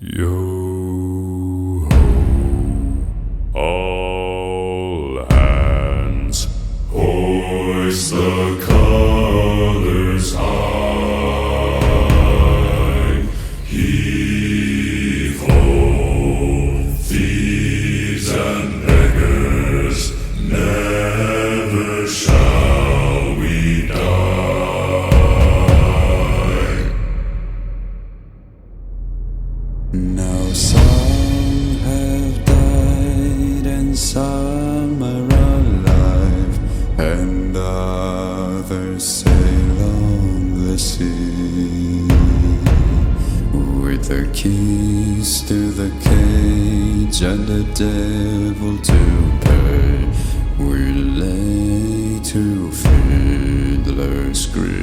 Yo ho, all hands, hoist the colors high. Heave ho, thieves and beggars, never shall we die. Now some have died and some are alive, and others sail on the sea. With the keys to the cage and the devil to pay, we lay to fiddler's grave.